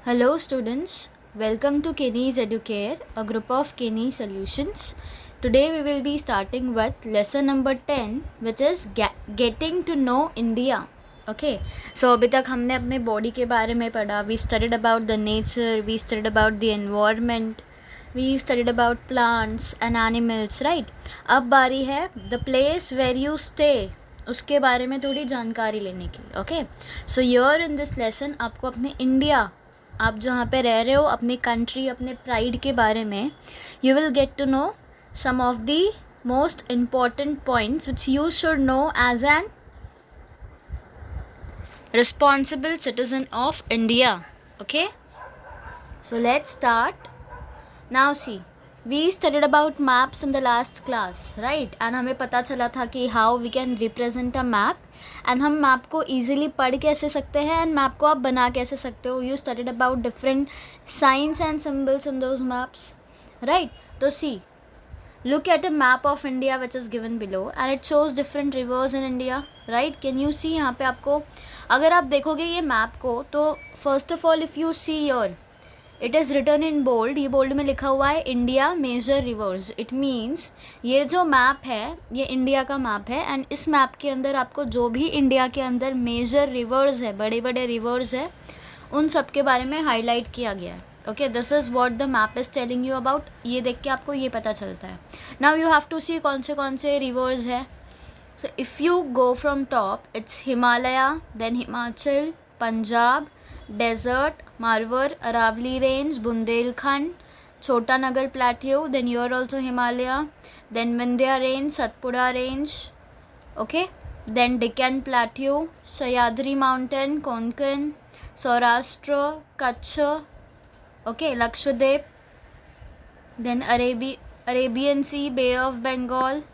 Hello students, welcome to Kenny's Educare, a group of Kenny solutions. Today we will be starting with lesson number 10 which is getting to know India. Okay, so अभी तक हमने अपने body के बारे में पढ़ा. We studied about the nature, we studied about the environment, we studied about plants and animals, right? अब बारी है the place where you stay, उसके बारे में थोड़ी जानकारी लेने की. Okay, so here in this lesson आपको अपने इंडिया, आप जहाँ पे रह रहे हो, अपनी कंट्री, अपने प्राइड के बारे में you will get to know some of the most important points which you should know as an responsible citizen of India. Okay, so let's start. Now see, we studied about maps in the last class, right? And हमें पता चला था कि how we can represent a map, and हम map को easily पढ़ कैसे सकते हैं and मैप को आप बना कैसे सकते हो. You studied about different signs and symbols in those maps, right? तो see, look at a map of India which is given below and it shows different rivers in India, right? Can you see यहाँ पे आपको, अगर आप देखोगे ये map को तो first of all if you see here it is written in bold, ये बोल्ड में लिखा हुआ है India major rivers. It means ये जो मैप है ये इंडिया का मैप है एंड इस मैप के अंदर आपको जो भी इंडिया के अंदर मेजर रिवर्स है, बड़े बड़े रिवर्स है, उन सब के बारे में हाईलाइट किया गया है. Okay, this is what the map is telling you about. ये देख के आपको ये पता चलता है. Now you have to see कौन से रिवर्स है. So if you go from top it's Himalaya, then Himachal, Punjab, desert, Marwar, Aravali range, Bundelkhand, Chota Nagar plateau, then you are also Himalaya, then Vindhya range, Satpura range, okay, then Deccan plateau, Sahyadri mountain, Konkan, Saurashtra, Kutch, okay, Lakshadweep, then Arabian Sea, Bay of Bengal.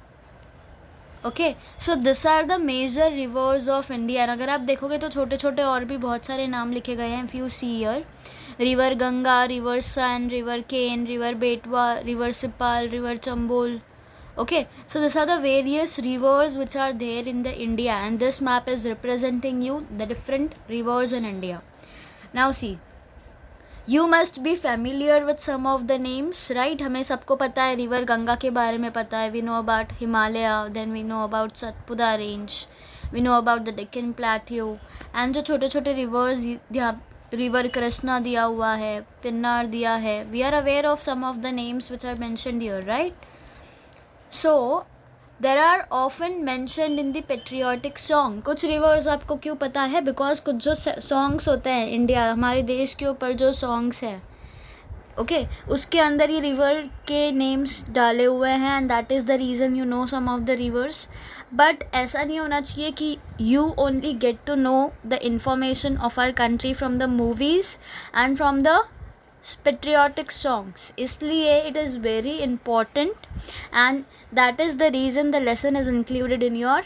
Okay, so this are the major rivers of India. अगर आप देखोगे तो छोटे छोटे और भी बहुत सारे नाम लिखे गए हैं. If you see here, river Ganga, river Son, river Ken, river Betwa, river Sipal, river Chambal. Okay, so this are the various rivers which are there in the India and this map is representing you the different rivers in India. Now see, you must be familiar with some of the names, right? हमें सबको पता है, river Ganga के बारे में पता है. We know about Himalaya, then we know about Satpura range, we know about the Deccan plateau. And जो छोटे छोटे रिवर्स, यहाँ रिवर कृष्णा दिया हुआ है, पिन्नार दिया है. We are aware of some of the names which are mentioned here, right? So there are often mentioned in the patriotic song. कुछ रिवर्स आपको क्यों पता है? बिकॉज कुछ जो सॉन्ग्स होते हैं इंडिया, हमारे देश के ऊपर जो सॉन्ग्स हैं, ओके, उसके अंदर ये रिवर के नेम्स डाले हुए हैं and that is the reason you know some of the rivers. But ऐसा नहीं होना चाहिए कि you only get to know the information of our country from the movies and from the patriotic songs. इसलिए it is very important and that is the reason the lesson is included in your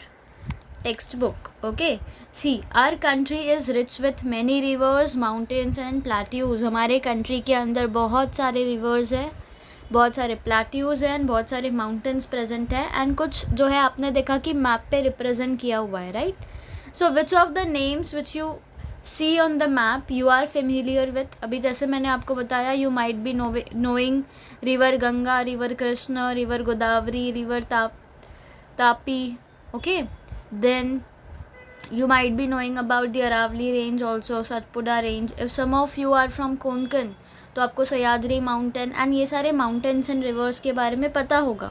textbook. Okay, see, our country is rich with many rivers, mountains and plateaus. हमारे country के अंदर बहुत सारे rivers है, बहुत सारे plateaus हैं, बहुत सारे mountains present है and कुछ जो है आपने देखा कि map पे represent किया हुआ है, right? So which of the names which you see on the map you are familiar with? अभी जैसे मैंने आपको बताया, you might be knowing river Ganga, river Krishna, river Godavari, river Tapi. Okay, then you might be knowing about the Aravali range also, Satpura range. If some of you are from Konkan तो आपको Sahyadri mountain and ये सारे mountains and reverse के बारे में पता होगा,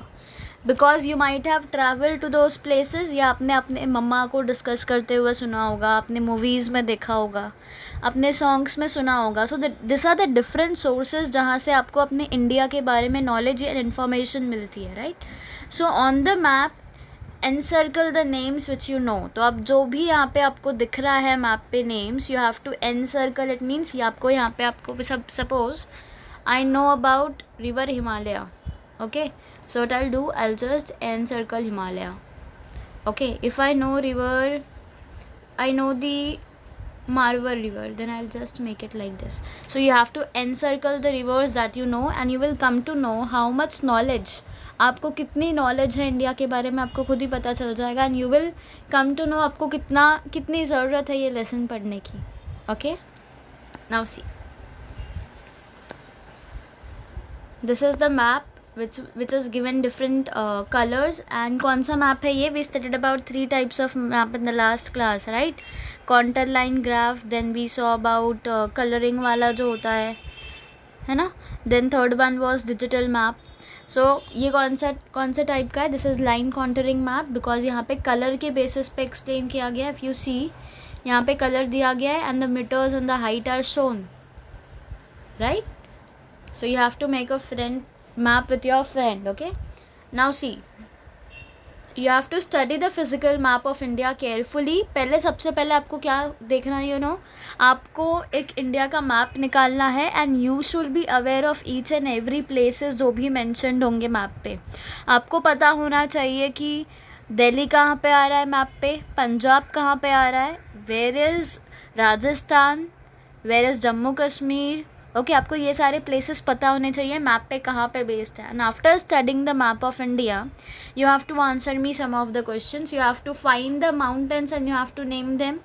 because you might have travel to those places, या आपने अपने मम्मा को डिस्कस करते हुए सुना होगा, आपने मूवीज़ में देखा होगा, अपने सॉन्ग्स में सुना होगा. So this are the different sources जहाँ से आपको अपने इंडिया के बारे में नॉलेज एंड इन्फॉर्मेशन मिलती है, right? So on the map encircle the names which you know. तो अब जो भी यहाँ पे आपको दिख रहा है मैप पे names, you have to encircle. It means ये आपको यहाँ पे आपको suppose I know about river Himalaya. Okay, so what I'll do, I'll just encircle Himalaya. Okay, if I know river, I know the Marwar river, then I'll just make it like this. So you have to encircle the rivers that you know and you will come to know how much knowledge, आपको कितनी knowledge है India के बारे में आपको खुद ही पता चल जाएगा and you will come to know आपको कितनी ज़रूरत है ये लेसन पढ़ने की. Okay, now see, this is the map which is given different colors. and कौन सा मैप है ये? we studied about 3 types of map in the last class, right? contour line graph, then we saw about coloring वाला जो होता है ना. then third one was digital map. so ये कौन सा टाइप का है? This is line contouring map, because यहाँ पे कलर के बेसिस पे एक्सप्लेन किया गया है. इफ़ यू सी यहाँ पे कलर दिया गया है and the metres and the height are shown, right? so you have to make a map with your friend. okay, now see, you have to study the physical map of India carefully. पहले सबसे पहले आपको क्या देखना है? आपको एक India का मैप निकालना है and you should be aware of each and every places जो भी मैंशनड होंगे मैप पे. आपको पता होना चाहिए कि दिल्ली कहाँ पे आ रहा है मैप पे, पंजाब कहाँ पे आ रहा है, where is Rajasthan, where is Jammu Kashmir. Okay, आपको ये सारे प्लेसेस पता होने चाहिए मैप पे कहाँ पे बेस्ड है. And after studying the map of India you have to answer me some of the questions. You have to find the mountains and you have to name them.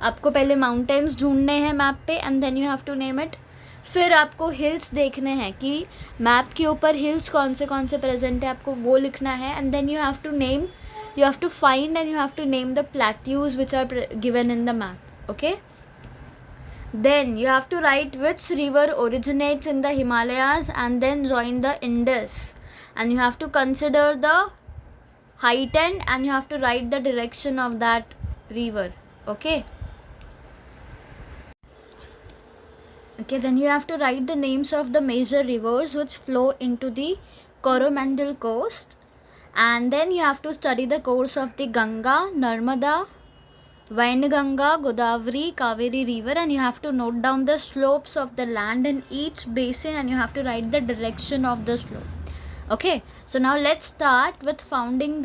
आपको पहले mountains ढूंढने हैं map पे and then you have to name it. फिर आपको hills देखने हैं कि मैप के ऊपर हिल्स कौन से प्रेजेंट है, आपको वो लिखना है. And then you have to name, you have to find and you have to name the plateaus which are given in the map. okay, then you have to write which river originates in the Himalayas and then join the Indus, and you have to consider the height and you have to write the direction of that river. okay, then you have to write the names of the major rivers which flow into the Coromandel coast. And then you have to study the course of the Ganga, Narmada, Vainganga, Godavari, Kaveri river, and you have to note down the slopes of the land in each basin and you have to write the direction of the slope. okay, so now let's start with finding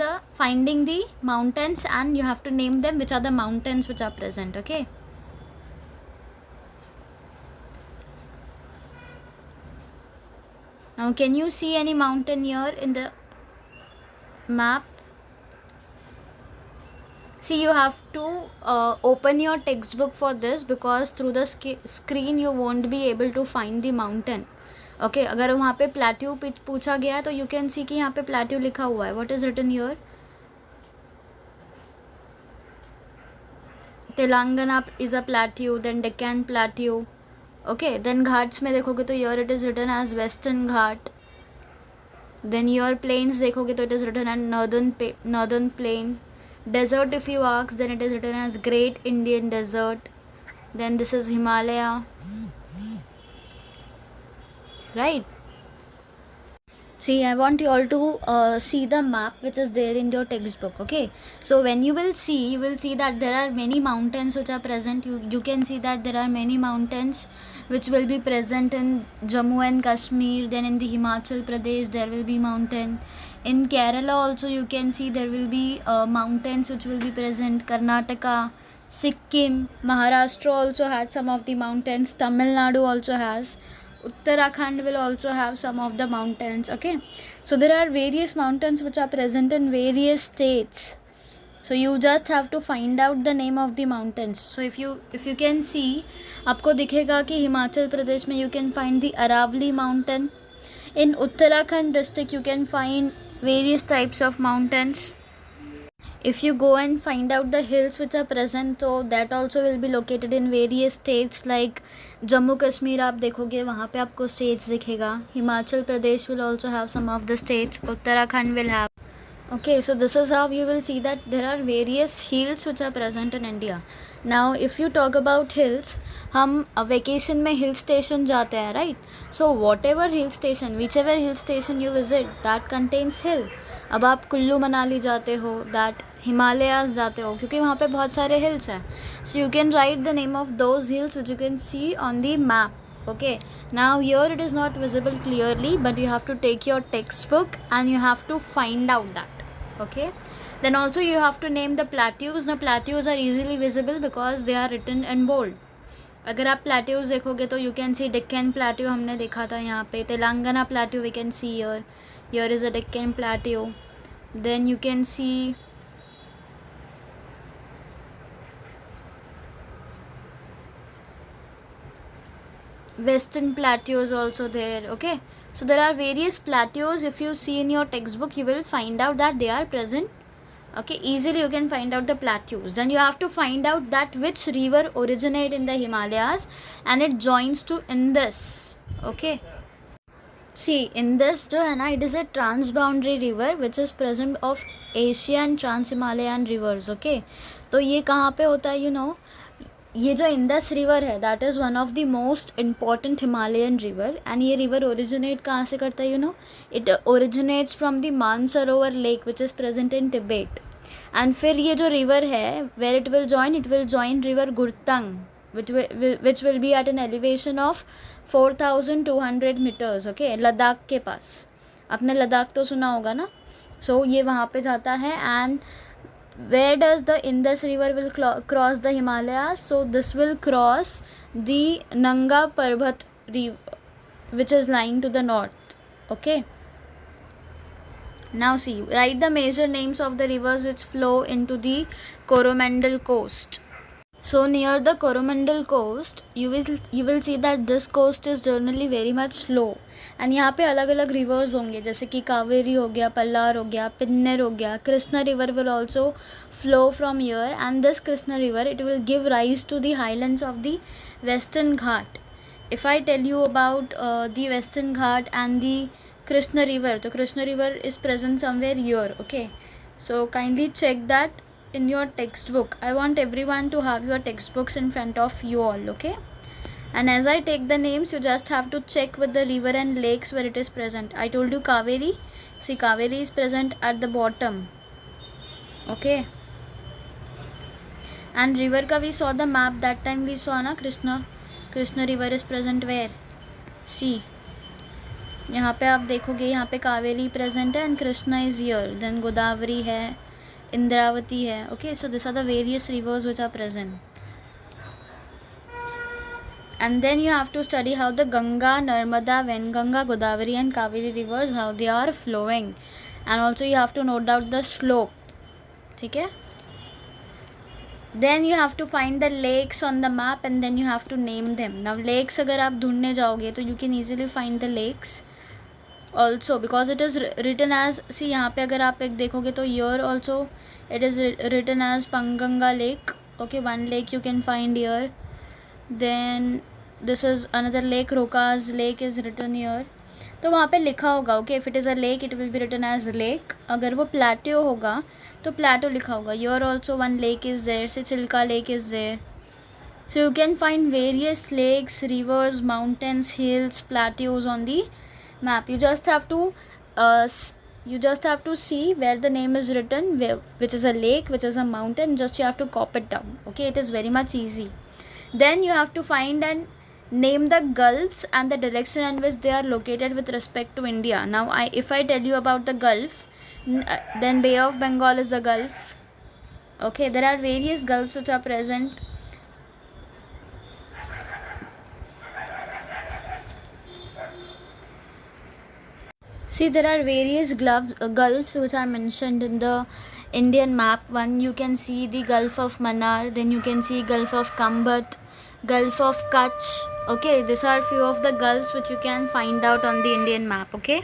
the mountains and you have to name them which are the mountains which are present. okay, now can you see any mountain here in the map? see, you have to open your textbook for this because through the screen you won't be able to find the mountain. okay, अगर वहाँ पे plateau पूछा गया है तो you can see कि यहाँ पे plateau लिखा हुआ है. what is written here? Telangana is a plateau, then Deccan plateau. okay, then Ghats में देखोगे तो here it is written as Western Ghat. then your plains देखोगे तो it is written as northern plain. desert if you ask then it is written as Great Indian Desert. then this is Himalaya, right? see, I want you all to see the map which is there in your textbook. okay, so when you will see that there are many mountains which are present. You can see that there are many mountains which will be present in Jammu and Kashmir. then in the Himachal Pradesh there will be mountain. in Kerala also you can see there will be mountains which will be present. Karnataka, Sikkim, Maharashtra also had some of the mountains. Tamil Nadu also has. Uttarakhand will also have some of the mountains. okay, so there are various mountains which are present in various states. so you just have to find out the name of the mountains. so if you can see, आपको दिखेगा कि हिमाचल प्रदेश में you can find the Aravalli mountain. in Uttarakhand district you can find various types of mountains. if you go and find out the hills which are present, so that also will be located in various states like Jammu Kashmir. आप देखोगे वहाँ पे आपको states दिखेगा. Himachal Pradesh will also have some of the states. Uttarakhand will have. okay, so this is how you will see that there are various hills which are present in India. now if you talk about hills, हम vacation में hill station जाते हैं, right? so whatever hill station, whichever hill station you visit, that contains hill. अब आप कुल्लू मनाली जाते हो, that Himalayas जाते हो, क्योंकि वहाँ पे बहुत सारे हिल्स हैं. सो you can write the name of those hills which you can C on the map. okay, now here it is not visible clearly, but you have to take your textbook and you have to find out that. okay, then also you have to name the plateaus. Now plateaus are easily visible because they are written in bold. अगर आप plateaus देखोगे तो you can see Deccan plateau हमने देखा था यहाँ पे. Telangana plateau we can see here. Here is a Deccan plateau. then you can see Western plateau is also there. okay, So there are various plateaus. If you see in your textbook, you will find out that they are present. Okay, easily you can find out the plateaus. Then you have to find out that which river originate in the Himalayas and it joins to Indus. Okay, see, Indus जो है ना, it is a transboundary river which is present of Asian trans-Himalayan rivers. Okay, तो ये कहाँ पे होता है, you know, ये जो इंडस रिवर है that is one of the most important Himalayan river. And ये रिवर ओरिजिनेट कहाँ से करता है, you know, it originates from the Mansarovar lake which is present in Tibet. And फिर ये जो रिवर है where it will join river Gurtang which will be at an elevation of 4200 metres. Okay, Ladakh के पास. आपने लद्दाख तो सुना होगा ना. सो ये वहाँ पे जाता है. And where does the Indus river will cross the Himalayas? So this will cross the Nanga Parbat river which is lying to the north. Okay, now see, write the major names of the rivers which flow into the Coromandel coast. So near the Coromandel coast you will see that this coast is generally very much slow. And यहाँ पे अलग अलग reverse होंगे जैसे कि कावेरी हो गया, पल्लार हो गया, पिन्नेर हो गया. Krishna river will also flow from here and this Krishna river it will give rise to the highlands of the Western Ghat. If I tell you about the Western Ghat and the Krishna river, तो Krishna river is present somewhere here. Okay, so kindly check that in your textbook. I want everyone to have your textbooks in front of you all. Okay, and as I take the names you just have to check with the river and lakes where it is present. I told you Kaveri. See, Kaveri is present at the bottom. Okay, and river ka we saw the map that time. We saw na Krishna river is present where? See, यहाँ पे आप देखोगे यहाँ पे Kaveri present है and Krishna is here. Then Godavari है, इंद्रावती है. Okay, so this are the various rivers which are present. And then you have to study how the Ganga, Narmada, Venganga, Godavari and Kaveri rivers, how they are flowing. And also you have to note down the slope. ठीक है? Then you have to find the lakes on the map and then you have to name them. Now lakes अगर आप ढूंढने जाओगे तो you can easily find the lakes also because it is written as, see यहाँ पे अगर आप एक देखोगे तो here also it is written as Panganga lake. Okay, one lake you can find here. Then this is another lake, Roka's lake is written here. तो वहाँ पे लिखा होगा. Okay, if it is a lake it will be written as lake. अगर वो plateau होगा तो plateau लिखा होगा. Your also one lake is there. Say Chilka lake is there. So you can find various lakes, rivers, mountains, hills, plateaus on the map. You just have to see where the name is written, which is a lake, which is a mountain. Just you have to copy it down. Okay, it is very much easy. Then you have to find and name the gulfs and the direction in which they are located with respect to India. Now if I tell you about the gulf, then Bay of Bengal is a gulf. Okay, there are various gulfs which are present. See, there are various gulfs which are mentioned in the Indian map. One, you can see the Gulf of Mannar, then you can see Gulf of Kambat, Gulf of Kutch. Okay, these are few of the gulfs which you can find out on the Indian map. Okay,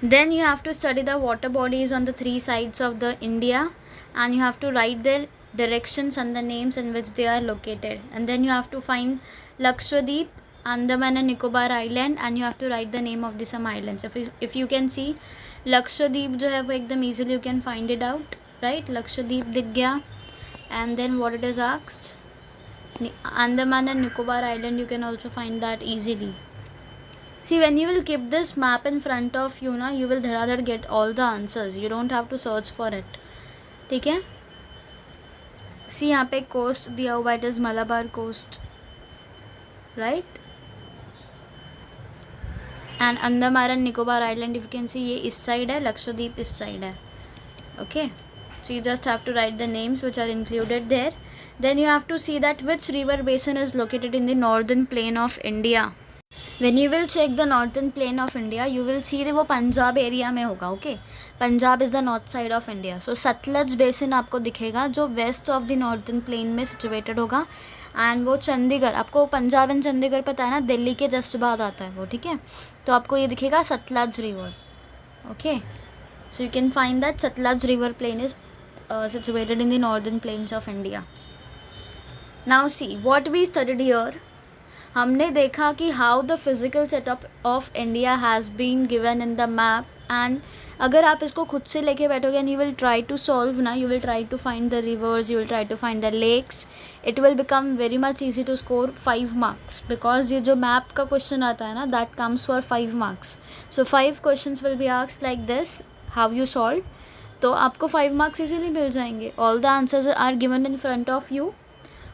then you have to study the water bodies on the three sides of the India and you have to write their directions and the names in which they are located. And then you have to find Lakshadweep, Andaman and Nicobar Island and you have to write the name of the some islands. If you can see Lakshadweep जो है वो एकदम easily you can find it out, right? Lakshadweep दिख गया. And then what it is asked, Andaman and Nicobar Island, you can also find that easily. See, when you will keep this map in front of you ना, you will धड़ाधड़ get all the answers. You don't have to search for it. ठीक है? See, यहाँ पे coast दिया हुआ, it is Malabar coast, right? And Andaman and Nicobar Island, if you can see, ये इस side है, Lakshadweep इस side है. Okay, so you just have to write the names which are included there. Then you have to see that which river basin is located in the northern plain of India. When you will check the northern plain of India, you will see that वो Punjab area में होगा. Okay, Punjab is the north side of India. So Sutlej basin आपको दिखेगा जो west of the northern plain में situated होगा. And वो चंडीगढ़, आपको पंजाब एंड चंडीगढ़ पता है ना, दिल्ली के जस्ट बाद आता है वो, ठीक है। तो आपको ये दिखेगा Satluj river, okay. So you can find that Satluj river plain is situated in the northern plains of India. Now see what we studied here. हमने देखा कि how the physical setup of India has been given in the map, and अगर आप इसको खुद से लेके बैठोगे and you will try to solve ना, you will try to find the rivers, you will try to find the lakes, it will become very much easy to score 5 marks, because ये जो मैप का question आता है ना, that comes for 5 marks. So 5 questions will be asked like this, how you solve, तो आपको 5 marks easily मिल जाएंगे. All the answers are given in front of you,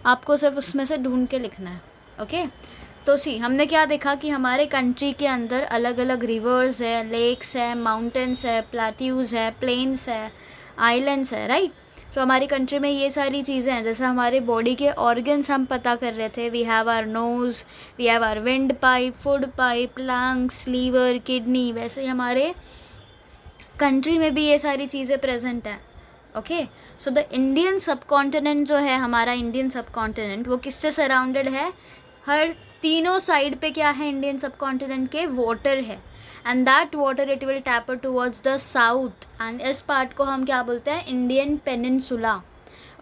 आपको सिर्फ उसमें से ढूंढ के लिखना है, ओके. तो सी हमने क्या देखा कि हमारे कंट्री के अंदर अलग अलग रिवर्स है, लेक्स है, माउंटेन्स है, प्लेट्यूज़ है, प्लेन्स है, आइलैंड्स है, राइट. सो हमारी कंट्री में ये सारी चीज़ें हैं. जैसे हमारे बॉडी के ऑर्गन्स हम पता कर रहे थे, we have our nose, we have our wind pipe, food pipe, lungs, liver, kidney, वैसे ही हमारे कंट्री में भी ये सारी चीज़ें प्रेजेंट हैं, ओके. सो द इंडियन सब कॉन्टिनेंट जो है, हमारा इंडियन सब कॉन्टिनेंट, वो किससे सराउंडेड है, हर तीनों साइड पे क्या है इंडियन सब कॉन्टिनेंट के, वाटर है, and that water it will tapper towards the south, and इस पार्ट को हम क्या बोलते हैं, Indian peninsula,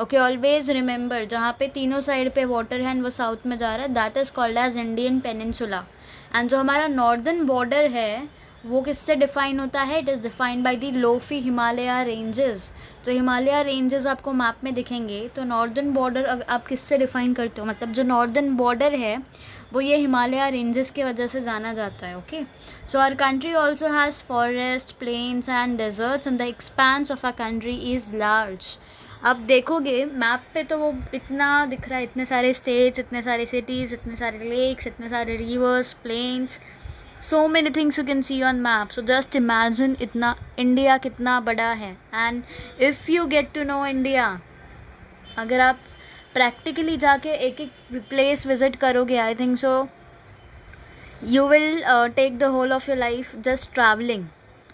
okay. Always remember, जहाँ पे तीनों साइड पे वाटर है एंड वो साउथ में जा रहा है, that is called as Indian peninsula. And जो हमारा नॉर्दर्न बॉर्डर है वो किससे डिफाइन होता है, it is defined by the lofi Himalaya ranges. जो हिमालय रेंजेस आपको मैप में दिखेंगे, तो नॉर्दर्न बॉर्डर आप किससे डिफाइन करते हो, मतलब जो नॉर्दर्न बॉर्डर है वो ये हिमालय रेंजेस की वजह से जाना जाता है, okay. So our country also has forest, plains and deserts, and the expanse of our country is large. अब देखोगे मैप पे तो वो इतना दिख रहा है, इतने सारे स्टेट्स, इतने सारे सिटीज़, इतने सारे लेक्स, इतने सारे rivers, plains, so many things you can see on map. So just imagine इतना इंडिया कितना बड़ा है. and if you get to know India, अगर आप प्रैक्टिकली जाके एक एक प्लेस विजिट करोगे, I think so you will take the whole of your life just traveling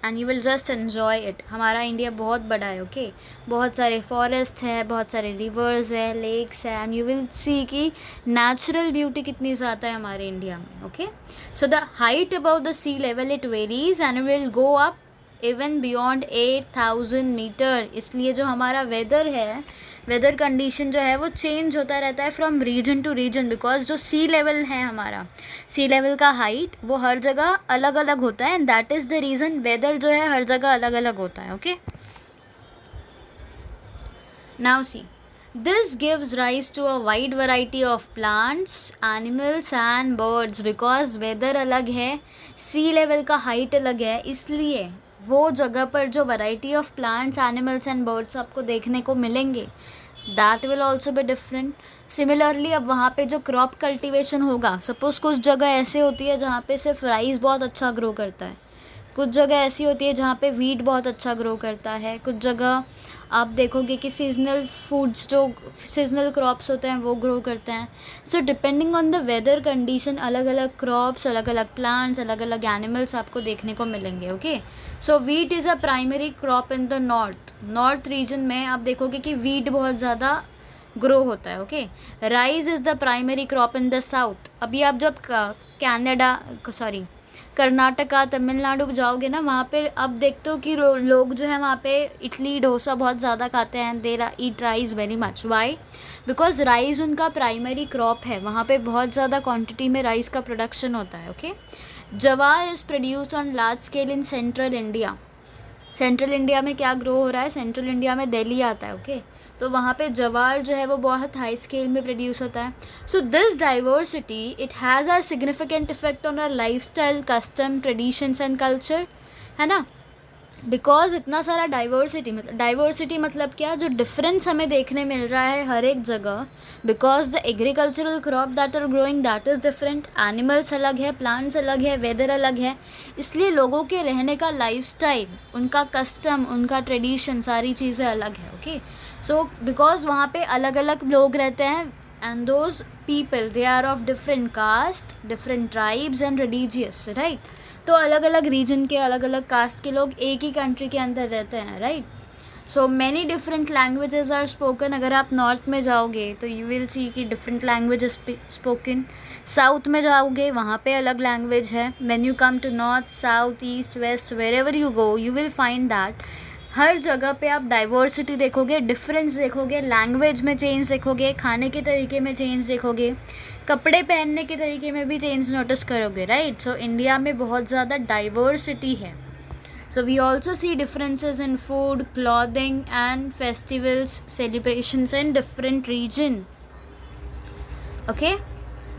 and you will just enjoy it. हमारा इंडिया बहुत बड़ा है, ओके. बहुत सारे फॉरेस्ट है, बहुत सारे रिवर्स है, लेक्स है, एंड यू विल सी कि नेचुरल ब्यूटी कितनी ज़्यादा है हमारे इंडिया में, okay. So the height about the sea level it varies and will go up even beyond 8,000 metre. इसलिए जो हमारा वेदर है, वेदर कंडीशन जो है वो चेंज होता रहता है from region to region, because जो सी लेवल है हमारा, सी लेवल का हाइट वो हर जगह अलग अलग होता है, and that is the reason weather जो है हर जगह अलग अलग होता है, okay. Now see this gives rise to a wide variety of plants, animals and birds. Because weather अलग है, सी लेवल का हाइट अलग है, इसलिए वो जगह पर जो variety of plants, animals and birds आपको देखने को मिलेंगे, that will also be different. Similarly अब वहाँ पे जो क्रॉप कल्टीवेशन होगा, सपोज़ कुछ जगह ऐसे होती है जहाँ पे सिर्फ राइस बहुत अच्छा ग्रो करता है, कुछ जगह ऐसी होती है जहाँ पे वीट बहुत अच्छा ग्रो करता है, कुछ जगह आप देखोगे कि सीजनल फूड्स, जो सीजनल क्रॉप्स होते हैं वो ग्रो करते हैं. So depending on the weather condition अलग अलग क्रॉप्स, अलग अलग प्लांट्स, अलग अलग एनिमल्स आपको देखने को मिलेंगे, okay. So wheat is a primary crop in the north region में आप देखोगे कि वीट बहुत ज़्यादा ग्रो होता है, okay. Rice is the primary crop in the south. अभी आप जब कर्नाटका, तमिलनाडु जाओगे ना, वहाँ पे अब देखते हो कि लोग जो है वहाँ पे इडली डोसा बहुत ज़्यादा खाते हैं, they eat rice very much. Why? Because rice उनका प्राइमरी क्रॉप है, वहाँ पे बहुत ज़्यादा क्वांटिटी में राइस का प्रोडक्शन होता है, ओके. जवार is produced on large scale in central India. Central India में क्या ग्रो हो रहा है, सेंट्रल इंडिया में दिल्ली आता है, ओके. तो वहाँ पे जवार जो है वो बहुत हाई स्केल में प्रोड्यूस होता है. So this diversity it has are significant effect on our lifestyle, custom, traditions and culture, है ना. बिकॉज इतना सारा डाइवर्सिटी मतलब क्या, जो डिफरेंस हमें देखने मिल रहा है हर एक जगह, because the agricultural crop that are growing that is different, animals अलग है, प्लांट्स अलग है, वेदर अलग है, इसलिए लोगों के रहने का लाइफस्टाइल, उनका कस्टम, उनका ट्रेडिशन, सारी चीज़ें अलग है, ओके. सो बिकॉज वहाँ पे अलग अलग लोग रहते हैं, and those people they are of different caste, different tribes and religious, right. तो अलग अलग रीजन के, अलग अलग कास्ट के लोग एक ही कंट्री के अंदर रहते हैं, right. So many different languages are spoken. अगर आप नॉर्थ में जाओगे तो यू विल सी कि डिफरेंट लैंग्वेजेस स्पोकन. साउथ में जाओगे वहाँ पे अलग लैंग्वेज है. When you come to north, south, east, west, wherever you go you will find that हर जगह पे आप डाइवर्सिटी देखोगे, डिफरेंस देखोगे, लैंग्वेज में चेंज देखोगे, खाने के तरीके में चेंज देखोगे, कपड़े पहनने के तरीके में भी चेंज नोटिस करोगे, राइट. सो इंडिया में बहुत ज़्यादा डाइवर्सिटी है. So we also see differences in food, clothing and festivals, celebrations in different region. Okay?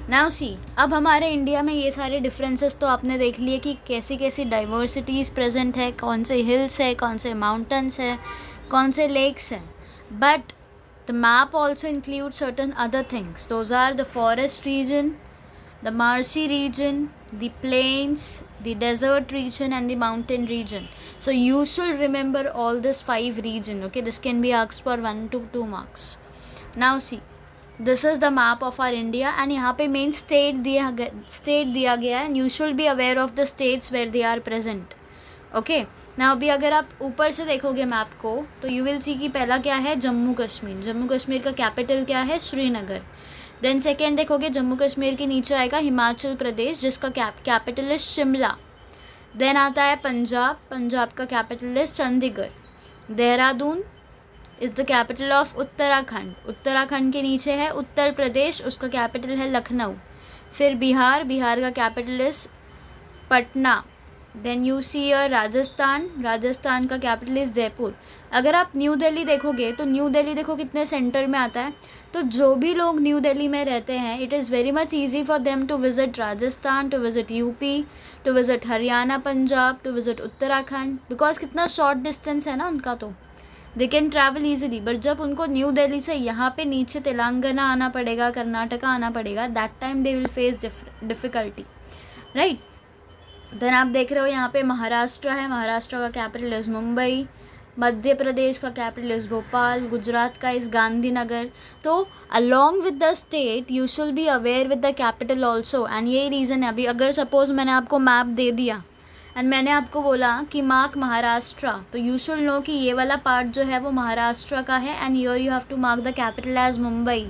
Now see, अब हमारे इंडिया में ये सारे डिफरेंसेस तो आपने देख लिए कि कैसी कैसी डाइवर्सिटीज़ प्रेजेंट है, कौन से हिल्स है, कौन से माउंटेन्स है, कौन से लेक्स हैं. But the map also include certain other things. Those are the forest region, the marshy region, the plains, the desert region and the mountain region. So you should remember all this 5 region. Okay, this can be asked for 1 to 2 marks. Now see, this is the map of our India and यहाँ पे main state दिया गया है and you should be aware of the states where they are present. Okay, now अभी अगर आप ऊपर से देखोगे मैप को तो you will see कि पहला क्या है, जम्मू कश्मीर. जम्मू कश्मीर का कैपिटल क्या है, श्रीनगर. देन सेकेंड देखोगे जम्मू कश्मीर के नीचे आएगा हिमाचल प्रदेश जिसका कैपिटल है शिमला. देन आता है पंजाब. पंजाब का कैपिटल है Chandigarh. Dehradun is the capital of Uttarakhand. Uttarakhand के नीचे है उत्तर प्रदेश, उसका कैपिटल है लखनऊ. फिर बिहार. बिहार का capital is Patna. Then you see Rajasthan. Rajasthan का कैपिटल इज़ जयपुर. अगर आप न्यू दिल्ली देखोगे तो न्यू दिल्ली देखो कितने सेंटर में आता है. तो जो भी लोग न्यू दिल्ली में रहते हैं it is very much easy for them to visit Rajasthan, to visit UP, to visit Haryana, Punjab, to visit Uttarakhand, because कितना शॉर्ट डिस्टेंस है ना उनका, तो they can travel easily. But जब उनको न्यू दिल्ली से यहाँ पे नीचे तेलंगाना आना पड़ेगा, कर्नाटका आना पड़ेगा, that time they will face difficulty, right. Then आप देख रहे हो यहाँ पे महाराष्ट्र है. महाराष्ट्र का कैपिटल इज़ मुंबई. मध्य प्रदेश का कैपिटल इज़ भोपाल. गुजरात का इज़ गांधीनगर. तो along with the state you should be aware with the capital also. And यही रीज़न है. अभी अगर सपोज़ मैंने आपको मैप दे दिया एंड मैंने आपको बोला कि मार्क महाराष्ट्र, तो यू शुड नो कि ये वाला पार्ट जो है वो महाराष्ट्र का है and here you have to mark the capital as Mumbai.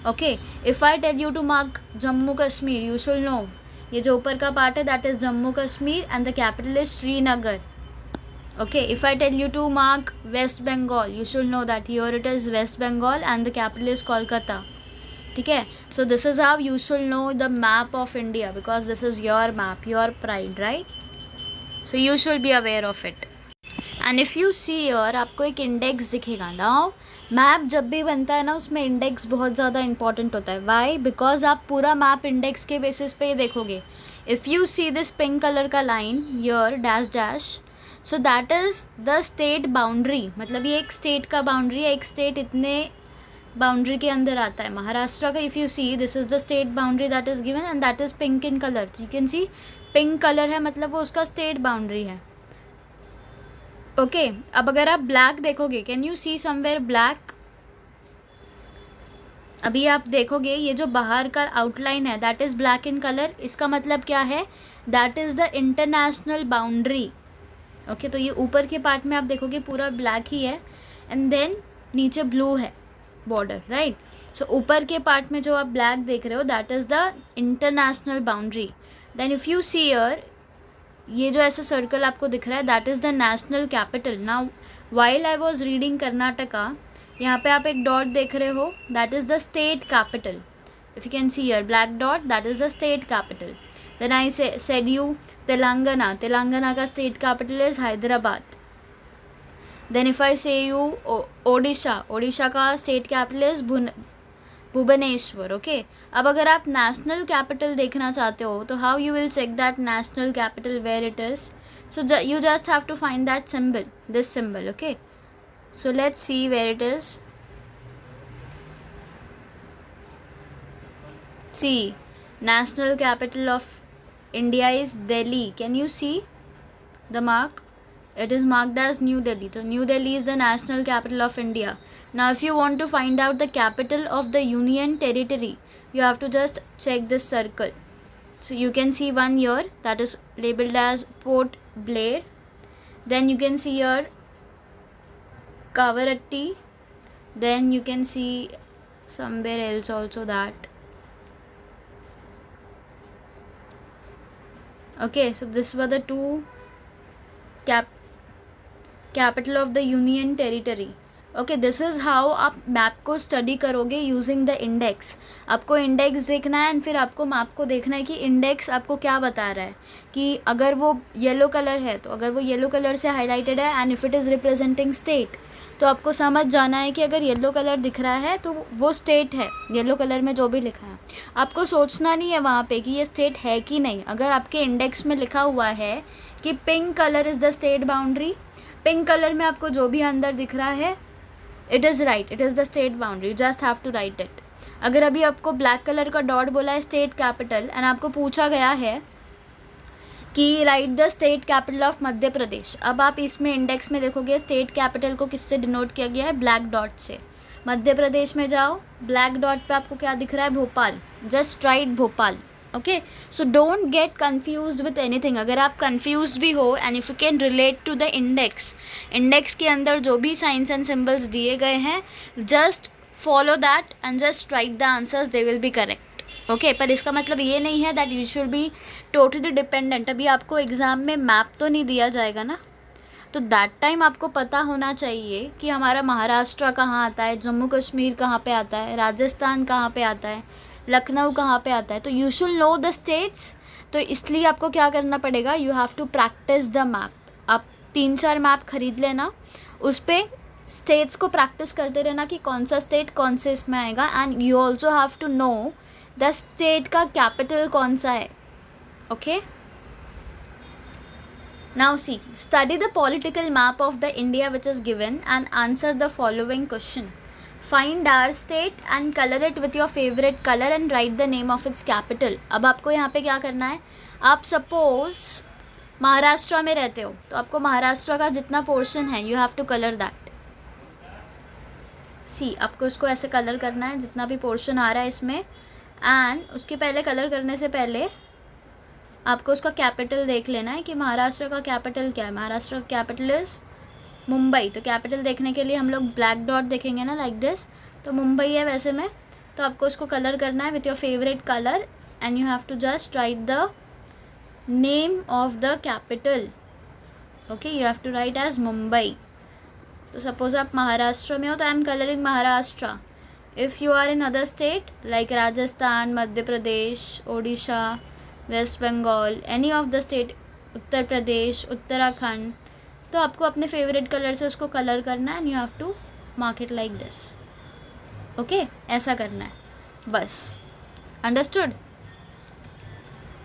Okay, if I tell you to mark Jammu Kashmir you should know ये जो ऊपर का पार्ट है that is Jammu Kashmir and the capital is Srinagar. Okay, if I tell you to mark West Bengal, you should know that here it is West Bengal and the capital is Kolkata. ठीक है, so this is how you should know the map of India because this is your map, your pride, right? So you should be aware of it. And if you see here, आपको एक index दिखेगा. Now map जब भी बनता है ना उसमें index बहुत ज़्यादा इंपॉर्टेंट होता है. वाई? बिकॉज आप पूरा मैप इंडेक्स के बेसिस पे ही देखोगे. If you see this pink colour का line your dash dash, so that is the state boundary. मतलब ये एक स्टेट का बाउंड्री है. एक स्टेट इतने बाउंड्री के अंदर आता है. महाराष्ट्र का if you see this is the state boundary that is given and that is pink in colour. You can C pink colour है मतलब वो उसका स्टेट बाउंड्री है. ओके, अब अगर आप ब्लैक देखोगे, can you C somewhere black? अभी आप देखोगे ये जो बाहर का आउटलाइन है that is black in colour. इसका मतलब क्या है? That is the international boundary. Okay, तो ये ऊपर के पार्ट में आप देखोगे पूरा ब्लैक ही है एंड देन नीचे ब्लू है बॉर्डर, राइट. सो ऊपर के पार्ट में जो आप ब्लैक देख रहे हो that is the international boundary. Then if you see here ये जो ऐसा सर्कल आपको दिख रहा है that is the national capital. Now while I was reading Karnataka, यहाँ पे आप एक डॉट देख रहे हो that is the state capital. If you can see here black dot that is the state capital. Then I said you Telangana. Telangana का state capital is Hyderabad. Then if I say you Odisha, Odisha का state capital is Bhubaneswar. Okay, अब अगर आप national capital देखना चाहते हो तो how you will check that national capital where it is? So you just have to find that symbol, this symbol. Okay, so let's see where it is. See, national capital of India is Delhi. Can you see the mark? It is marked as New Delhi. So New Delhi is the national capital of India. Now if you want to find out the capital of the Union Territory, you have to just check this circle. So you can see one here that is labeled as Port Blair. Then you can see here Kavaratti. Then you can see somewhere else also that. Okay, so this were the two capital of the union territory. Okay, this is how आप map को study करोगे using the index. आपको index देखना है and फिर आपको map को देखना है कि इंडेक्स आपको क्या बता रहा है. कि अगर वो येलो कलर है तो अगर वो येलो कलर से हाईलाइटेड है and if it is representing state, तो आपको समझ जाना है कि अगर येलो कलर दिख रहा है तो वो स्टेट है. येलो कलर में जो भी लिखा है, आपको सोचना नहीं है वहाँ पे कि ये स्टेट है कि नहीं. अगर आपके इंडेक्स में लिखा हुआ है कि pink colour is the state boundary, pink colour में आपको जो भी अंदर दिख रहा है, it is right, it is the state boundary. You just have to write it. अगर अभी आपको ब्लैक कलर का डॉट बोला है स्टेट कैपिटल एंड आपको पूछा गया है कि write the state capital of Madhya Pradesh, अब आप इसमें इंडेक्स में देखोगे स्टेट कैपिटल को किससे डिनोट किया गया है, ब्लैक डॉट से. मध्य प्रदेश में जाओ, ब्लैक डॉट पे आपको क्या दिख रहा है, Bhopal. Just write Bhopal. Okay, so don't get confused with anything. अगर आप कन्फ्यूज्ड भी हो and if you can relate to the index, index के अंदर जो भी साइंस एंड सिम्बल्स दिए गए हैं, just follow that and just write the answers, they will be correct. Okay, पर इसका मतलब ये नहीं है that you should be totally dependent. अभी आपको एग्ज़ाम में मैप तो नहीं दिया जाएगा ना, तो दैट टाइम आपको पता होना चाहिए कि हमारा महाराष्ट्र कहाँ आता है, जम्मू कश्मीर कहाँ पे आता है, राजस्थान कहाँ पे आता है, लखनऊ कहाँ पे आता है. तो you should know the states. तो इसलिए आपको क्या करना पड़ेगा, you have to practice the map. आप 3-4 मैप खरीद लेना, उस पर स्टेट्स को प्रैक्टिस करते रहना कि कौन सा स्टेट कौन से इसमें आएगा. And you also have to know the state का कैपिटल कौन सा है. Okay, now see, study the political map of the India which is given and answer the following question. Find our state and colour it with your favourite colour and write the name of its capital. अब आपको यहाँ पे क्या करना है, आप suppose Maharashtra में रहते हो तो आपको महाराष्ट्र का जितना पोर्शन है you have to colour that. See, आपको इसको ऐसे कलर करना है जितना भी पोर्शन आ रहा है इसमें. एंड उसके पहले कलर करने से पहले आपको उसका कैपिटल देख लेना है कि महाराष्ट्र का कैपिटल क्या है. महाराष्ट्र का कैपिटल इज़ मुंबई. तो कैपिटल देखने के लिए हम लोग ब्लैक डॉट देखेंगे ना, लाइक दिस. तो मुंबई है वैसे में, तो आपको उसको कलर करना है with your favourite colour and you have to just write the name of the capital. Okay, you have to write as Mumbai. तो सपोज आप महाराष्ट्र में हो तो I am colouring Maharashtra. If you are in other state like Rajasthan, Madhya Pradesh, Odisha, West Bengal, any of the state, Uttar Pradesh, Uttarakhand, तो आपको अपने favourite colour से उसको कलर करना है and you have to mark it like this. Okay, ऐसा करना है बस. Understood.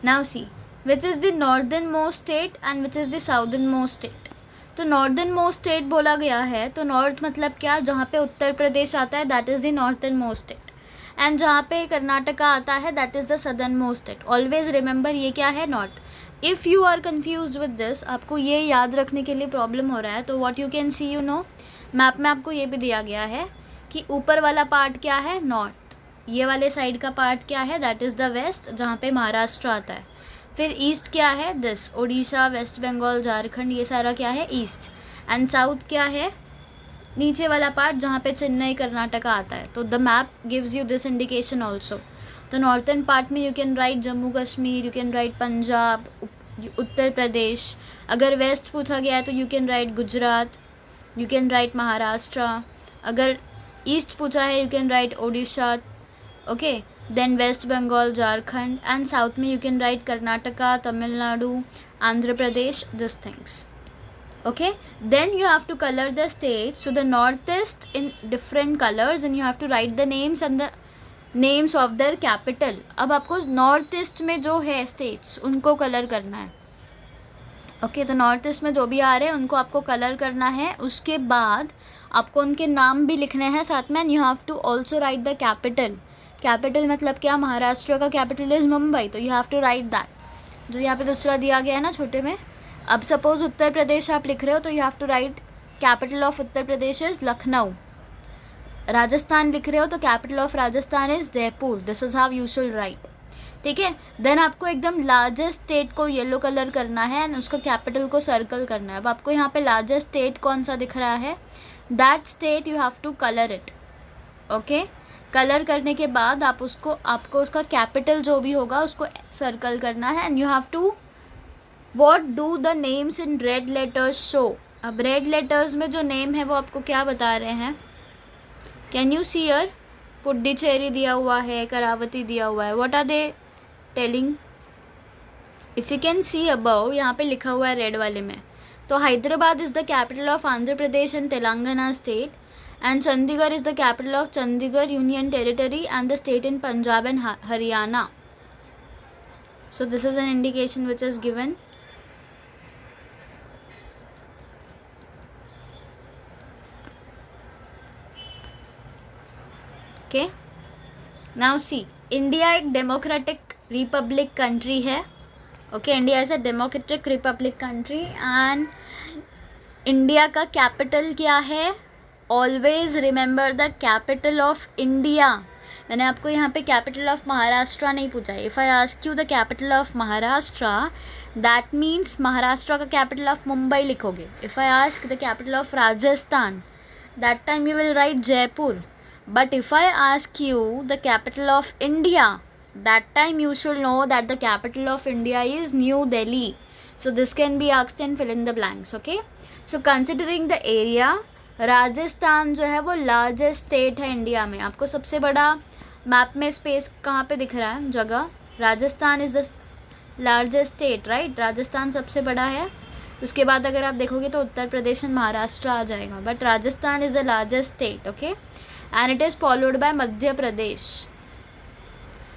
Now see, which is the northern most state and which is the southern most state. तो नॉर्दर्न मोस्ट स्टेट बोला गया है, तो नॉर्थ मतलब क्या, जहाँ पे उत्तर प्रदेश आता है that is the northern most state. And जहाँ पे कर्नाटका आता है that is the southern most state. Always remember ये क्या है, north. If you are confuse with this, आपको ये याद रखने के लिए प्रॉब्लम हो रहा है, तो what you can C, you know, map में आपको ये भी दिया गया है कि ऊपर वाला पार्ट क्या है, नॉर्थ. ये वाले साइड का पार्ट क्या है, दैट इज़ द वेस्ट, जहाँ पे महाराष्ट्र आता है. फिर ईस्ट क्या है, दिस, उड़ीसा, वेस्ट बंगाल, झारखंड, ये सारा क्या है, ईस्ट. एंड साउथ क्या है, नीचे वाला पार्ट जहाँ पे चेन्नई, कर्नाटका आता है. तो the map gives you this indication also. तो नॉर्थन पार्ट में you can write Jammu Kashmir, you can write Punjab, Uttar Pradesh. अगर वेस्ट पूछा गया है तो you can write Gujarat, you can write Maharashtra. अगर ईस्ट पूछा है you can write Odisha. Okay, then West Bengal, Jharkhand. And south में you can write Karnataka, Tamil Nadu, Andhra Pradesh, this things. Okay, then you have to color the states to the northeast in different colors and you have to write the names and the names of their capital. अब आपको north east में जो है states उनको colour करना है. Okay, तो north east में जो भी आ रहे हैं उनको आपको कलर करना है. उसके बाद आपको उनके नाम भी लिखने हैं साथ में. And you have to also write the capital. Capital मतलब क्या, महाराष्ट्र का कैपिटल इज़ मुंबई, तो you have to write that. जो यहाँ पे दूसरा दिया गया है ना छोटे में, अब सपोज उत्तर प्रदेश आप लिख रहे हो तो you have to write capital of Uttar Pradesh is Lucknow. Rajasthan लिख रहे हो तो capital of Rajasthan is Jaipur. This is how you should write. ठीक है, देन आपको एकदम लार्जेस्ट स्टेट को येलो कलर करना है एंड उसका कैपिटल को सर्कल करना है. अब आपको यहाँ पे लार्जेस्ट स्टेट कौन सा दिख रहा है, that state you have to colour it. Okay, colour करने के बाद आपको उसका कैपिटल जो भी होगा उसको सर्कल करना है. And you have to what do the names in red letters show. अब रेड लेटर्स में जो नेम है वो आपको क्या बता रहे हैं? Can you see here? Puducherry दिया हुआ है, करावती दिया हुआ है. What are they telling? If you can see above, यहाँ पे लिखा हुआ है रेड वाले में. तो Hyderabad is the capital of Andhra Pradesh and Telangana state. And Chandigarh is the capital of Chandigarh Union Territory and the state in Punjab and Haryana. So this is an indication which is given. Okay. Now see, India एक democratic republic country है. Okay, India is a democratic republic country and India का capital क्या है? Always remember the capital of India. मैंने आपको यहाँ पे capital of Maharashtra नहीं पूछा है. If I ask you the capital of Maharashtra, that means Maharashtra का कैपिटल ऑफ मुंबई लिखोगे. If I ask the capital of Rajasthan, that time you will write Jaipur. But if I ask you the capital of India, that time you should know that the capital of India is New Delhi. So this can be asked and fill in the blanks. Okay, so considering the area, Rajasthan जो है वो largest state है India में. आपको सबसे बड़ा map में space कहाँ पे दिख रहा है जगह? Rajasthan is the largest state, right. Rajasthan सबसे बड़ा है. उसके बाद अगर आप देखोगे तो उत्तर प्रदेश एंड महाराष्ट्र आ जाएगा, but Rajasthan is the largest state. Okay, and it is followed by Madhya Pradesh.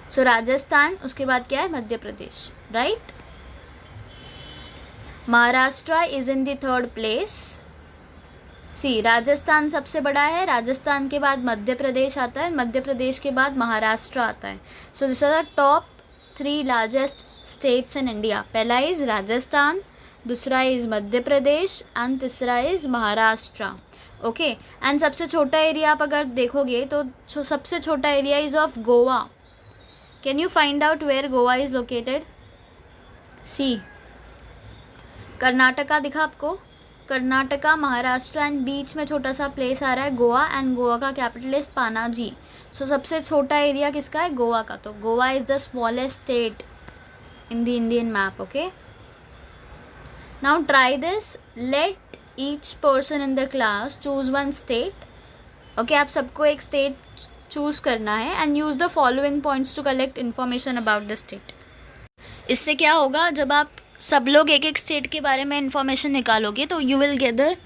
So Rajasthan, उसके बाद क्या है? Madhya Pradesh, right. Maharashtra is in the third place. See, Rajasthan सबसे बड़ा है, राजस्थान के बाद मध्य प्रदेश आता है, मध्य प्रदेश के बाद महाराष्ट्र आता है. So this are the top 3 largest states in India. पहला इज़ राजस्थान, दूसरा इज़ मध्य प्रदेश एंड तीसरा इज़ महाराष्ट्र. ओके, एंड सबसे छोटा एरिया आप अगर देखोगे तो सबसे छोटा area is of Goa. Can you find out where Goa is located? See, Karnataka दिखा आपको? कर्नाटका, महाराष्ट्र एंड बीच में छोटा सा प्लेस आ रहा है गोवा, एंड गोवा का कैपिटल इज़ पानाजी. सो सबसे छोटा एरिया किसका है? गोवा का. तो Goa is the smallest state in the Indian map. Okay, now try this. Let each person in the class choose one state. Okay, आप सबको एक स्टेट चूज़ करना है and use the following points to collect information about the state. इससे क्या होगा, जब आप सब लोग एक एक स्टेट के बारे में इंफॉर्मेशन निकालोगे तो you will gather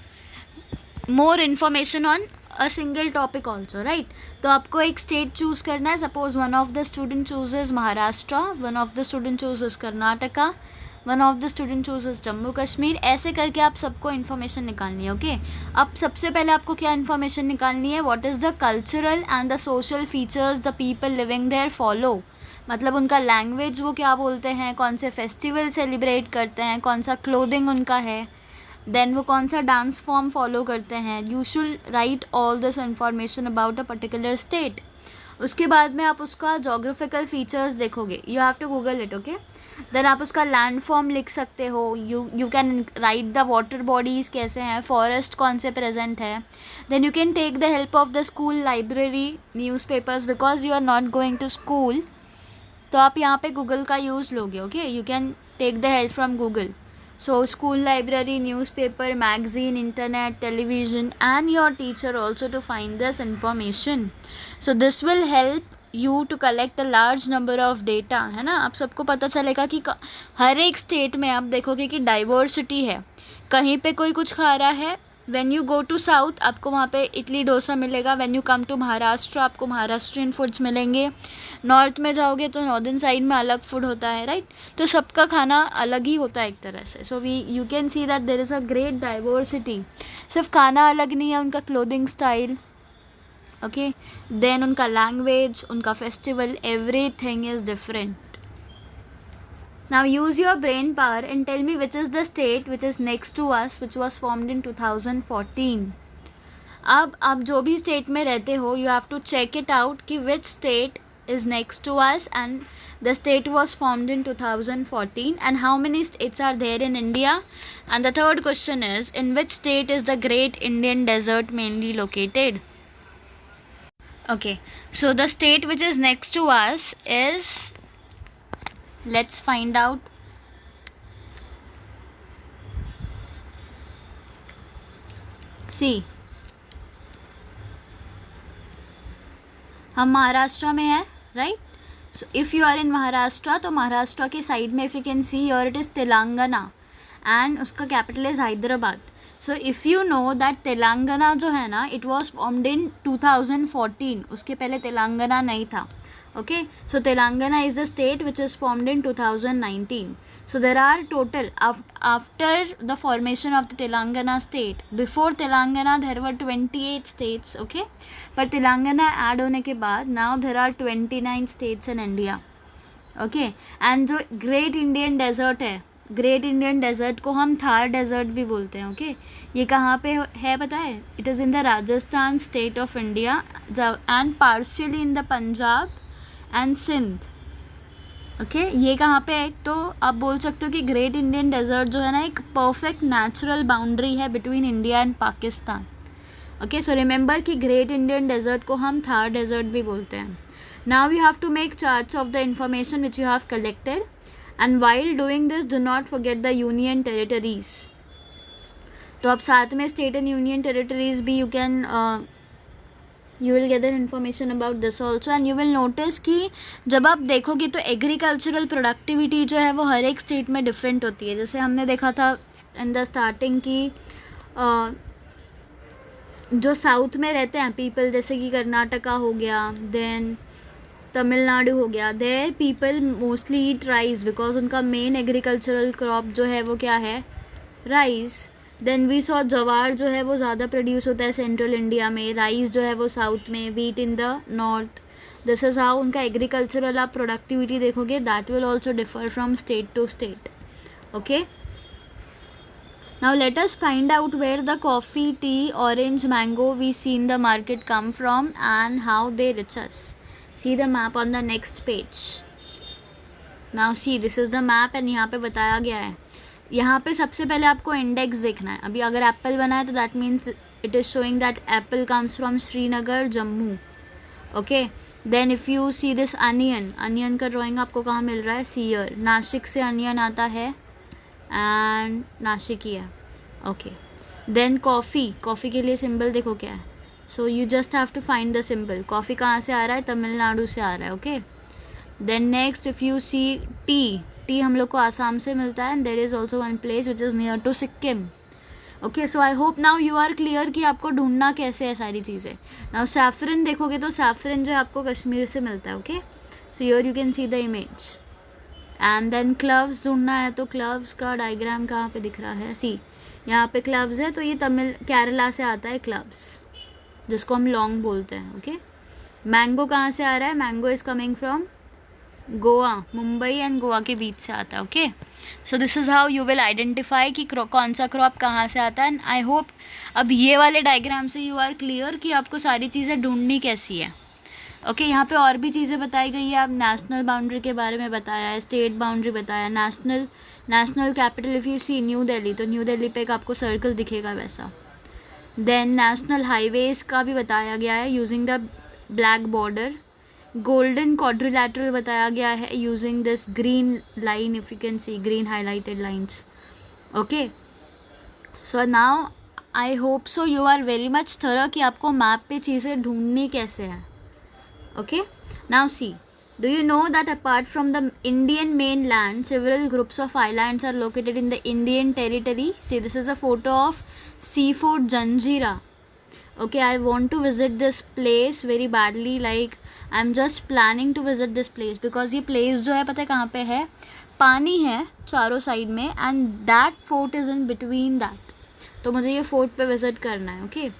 more information on a single topic also, right. तो आपको एक स्टेट चूज़ करना है. Suppose one of the student chooses Maharashtra, one of the student chooses Karnataka, one of the student chooses Jammu Kashmir. ऐसे करके आप सबको इन्फॉर्मेशन निकालनी है. ओके, अब सबसे पहले आपको क्या इन्फॉर्मेशन निकालनी है? What is the cultural and the social features the people living there follow. मतलब उनका लैंग्वेज वो क्या बोलते हैं, कौन से फेस्टिवल सेलिब्रेट करते हैं, कौन सा क्लोथिंग उनका है, देन वो कौन सा डांस फॉर्म फॉलो करते हैं. You should write all this information about a particular state. उसके बाद में आप उसका जोग्राफिकल फीचर्स देखोगे. You have to Google it. Okay, then आप उसका लैंड फॉर्म लिख सकते हो. You can write the water bodies कैसे हैं, फॉरेस्ट कौन से प्रेजेंट है. Then you can take the help of the school library, newspapers. Because you are not going to school, तो आप यहाँ पे गूगल का यूज़ लोगे. Okay, you can take the help from Google. So school library, newspaper, magazine, internet, television and your teacher also to find this information. So this will help you to collect a large number of data, है ना. आप सबको पता चलेगा कि हर एक state में आप देखोगे कि डाइवर्सिटी है. कहीं पे कोई कुछ खा रहा है. When you go to south आपको वहाँ पे इडली डोसा मिलेगा. When you come to Maharashtra आपको महाराष्ट्रियन फूड्स मिलेंगे. नॉर्थ में जाओगे तो नॉर्दर्न साइड में अलग फूड होता है, राइट. तो सबका खाना अलग ही होता है एक तरह से. So you can see that there is a great diversity. सिर्फ खाना अलग नहीं है, उनका क्लोथिंग स्टाइल, ओके, देन उनका लैंग्वेज, उनका festival, everything is different. Now use your brain power and tell me which is the state which is next to us which was formed in 2014. अब आप जो भी स्टेट में रहते हो, you have to check it out कि which state is next to us and the state was formed in 2014, and how many states are there in India? And the third question is, in which state is the Great Indian Desert mainly located? Okay, so the state which is next to us is, let's find out. See, हम महाराष्ट्र में है, right? So if you are in Maharashtra, तो महाराष्ट्र के side में if you can see your it is Telangana and उसका capital is Hyderabad. So if you know that Telangana जो है ना, इट वॉज फॉर्म्ड इन 2014. उसके पहले तेलंगाना नहीं था. Okay, so Telangana is the state which is formed in 2019. So there are total, after the formation of the Telangana state, before Telangana there were 28 states, okay, but Telangana add होने के बाद now there are 29 states in India. Okay, and जो Great Indian Desert है, great Indian desert को हम Thar desert भी बोलते हैं. ओके, ये कहाँ पे है पता है? It is in the Rajasthan state of India and partially in the Punjab and Sindh. Okay, ये कहाँ पे है? तो आप बोल सकते हो कि ग्रेट इंडियन डेजर्ट जो है ना, एक परफेक्ट नेचुरल बाउंड्री है between India and Pakistan. Okay, so remember कि ग्रेट इंडियन डेजर्ट को हम थार डेजर्ट भी बोलते हैं. Now you have to make charts of the information which you have collected, and while doing this do not forget the union territories. तो अब साथ में स्टेट एंड यूनियन टेरिटरीज भी you can you will gather information about this also, and you will notice कि जब आप देखोगे तो एग्रीकल्चरल प्रोडक्टिविटी जो है वो हर एक स्टेट में डिफरेंट होती है. जैसे हमने देखा था इन द स्टार्टिंग की जो साउथ में रहते हैं पीपल, जैसे कि कर्नाटका हो गया, देन तमिलनाडु हो गया, there people mostly eat rice because उनका मेन एग्रीकल्चरल क्रॉप जो है वो क्या है? राइस. देन वी सॉ जवार जो है वो ज़्यादा प्रोड्यूस होता है सेंट्रल इंडिया में, राइस जो है वो साउथ में, wheat in the north. This is how उनका एग्रीकल्चरल आप प्रोडक्टिविटी देखोगे, that will also differ from state to state. Okay, now let us find out where the coffee, tea, orange, mango we see in the market come from and how they reach us. See the map on the next page. Now see, this is the map and यहाँ पे बताया गया है. यहाँ पे सबसे पहले आपको इंडेक्स देखना है. अभी अगर एप्पल बना है तो that means it is showing that apple comes from Srinagar, Jammu. Okay, then if you see this onion, onion का ड्राइंग आपको कहाँ मिल रहा है? सीयर. नासिक से अनियन आता है एंड नासिक ही है. ओके, देन कॉफ़ी, कॉफ़ी के लिए सिंबल देखो क्या है. So you just have to find the symbol. Coffee कहाँ से आ रहा है? तमिलनाडु से आ रहा है. Okay, then next if you see tea, tea हम लोग को आसाम से मिलता है and there is also one place which is near to Sikkim. Okay, so I hope now you are clear कि आपको ढूंढना कैसे है सारी चीज़ें. नाउ सैफरन देखोगे तो सैफरन जो है आपको कश्मीर से मिलता है. Okay, so your you can see the image. And then cloves ढूंढना है तो क्लव्स का डायग्राम कहाँ पे दिख रहा है? सी, यहाँ पे क्लव्स है, तो ये तमिल केरला से आता है क्लव्स, जिसको हम लॉन्ग बोलते हैं. ओके, मैंगो कहाँ से आ रहा है? Mango is coming from Goa, Mumbai and Goa के बीच से आता है. Okay, so this is how you will identify कि कौन सा क्रॉप कहाँ से आता है. एंड आई होप अब ये वाले डायग्राम से यू आर क्लियर कि आपको सारी चीज़ें ढूंढनी कैसी है. ओके, यहाँ पे और भी चीज़ें बताई गई है. आप नेशनल बाउंड्री के बारे में बताया है, स्टेट बाउंड्री बताया, national capital if you see New Delhi, तो न्यू दिल्ली पे एक आपको सर्कल दिखेगा वैसा. देन नेशनल हाईवेज़ का भी बताया गया है using the black border. Golden quadrilateral बताया गया है using this green line, if you can see green highlighted lines. Okay, so now I hope so you are very much thorough कि आपको मैप पे चीज़ें ढूंढनी कैसे है. Okay, now see, do you know that apart from the Indian main land several groups of islands are located in the Indian territory. See, this is a photo of Seafort Janjira. Okay, I want to visit this place very badly, like I'm just planning to visit this place because ये place जो है पता है कहाँ पे है? पानी है चारों साइड में and that fort is in between that. तो मुझे ये fort पे visit करना है. Okay,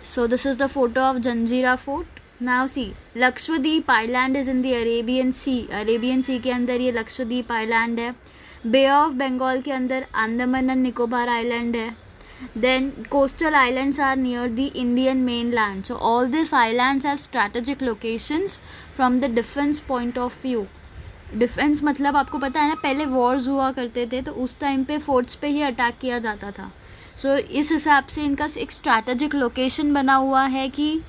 so this is the photo of Janjira Fort. Now see, Lakshadweep island is in the Arabian Sea. Arabian Sea के अंदर ये लक्षद्वीप island है. Bay of Bengal के अंदर अंडमान एंड निकोबार island है. Then coastal islands are near the Indian mainland. So all these islands have strategic locations from the defense point of view. Defence मतलब आपको पता है ना, पहले वॉर्स हुआ करते थे तो उस टाइम पे फोर्ट्स पे ही अटैक किया जाता था. सो इस हिसाब से इनका एक स्ट्रैटेजिक लोकेशन बना हुआ है कि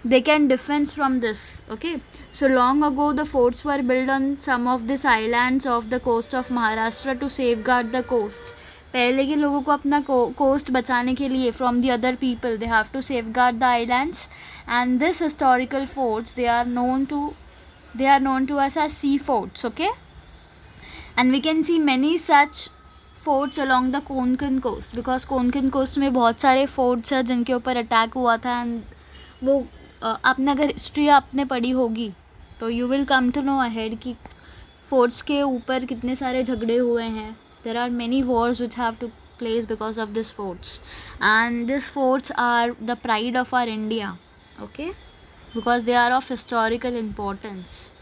they can defense from this. Okay, so long ago the forts were built on some of these islands off the coast of Maharashtra to safeguard the coast. पहले के लोगों को अपना कोस्ट बचाने के लिए from the other people they have to safeguard the islands, and this historical forts they are known to us as sea forts. Okay, and we can see many such forts along the Konkan coast, because Konkan coast में बहुत सारे forts हैं जिनके ऊपर attack हुआ था. And वो आपने अगर हिस्ट्री आपने पढ़ी होगी तो you will come to know ahead कि फोर्ट्स के ऊपर कितने सारे झगड़े हुए हैं. There are many wars which have to place because of this forts, and this forts are the pride of our India. Okay, because they are of historical importance.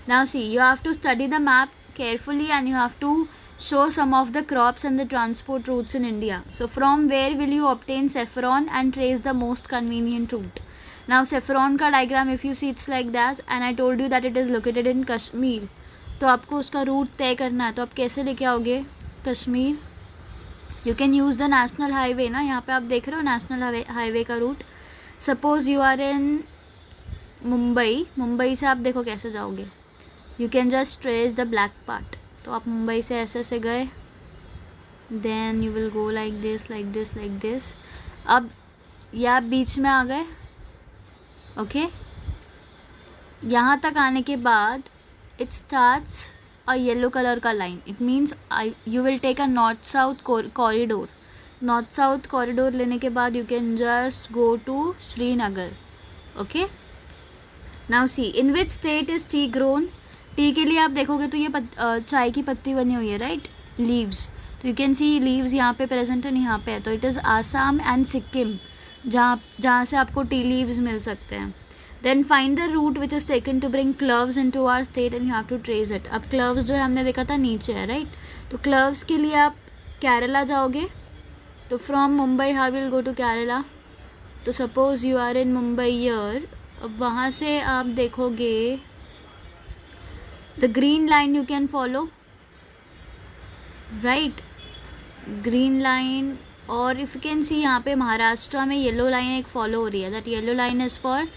Now see, you have to study the map carefully and you have to show some of the crops and the transport routes in India. So from where will you obtain saffron and trace the most convenient route? Now saffron का diagram if you see it's like that, and I told you that it is located in Kashmir. तो आपको उसका root तय करना है, तो आप कैसे लेके आओगे Kashmir? You can use the national highway ना, यहाँ पे आप देख रहे हो नेशनल हाईवे का route. Suppose you are in Mumbai से आप देखो कैसे जाओगे. You can just trace the black part. तो आप मुंबई से ऐसे गए, then you will go like this like this like this. अब ये आप बीच में आ गए. ओके, यहाँ तक आने के बाद it starts a yellow colour का line. It means you will take a north south corridor. North south corridor लेने के बाद you can just go to Srinagar. Okay, now see, in which state is tea grown. Tea के लिए आप देखोगे तो ये चाय की पत्ती बनी हुई है, राइट, लीव्स. तो यू कैन सी लीव्स यहाँ पे प्रेजेंट है, यहाँ पे है. तो it is Assam and Sikkim, जहाँ से आपको टी लीव्स मिल सकते हैं. Then find the route which is taken to bring cloves into our state and you have to trace it. अब क्लव्स जो है हमने देखा था नीचे है, राइट. तो क्लव्स के लिए आप केरला जाओगे. तो from Mumbai how will go to Kerala. तो suppose you are in Mumbai here. अब वहाँ से आप देखोगे the green line you can follow, right, green line. और if you can see यहाँ पे महाराष्ट्र में येलो लाइन एक फॉलो हो रही है. That yellow line is for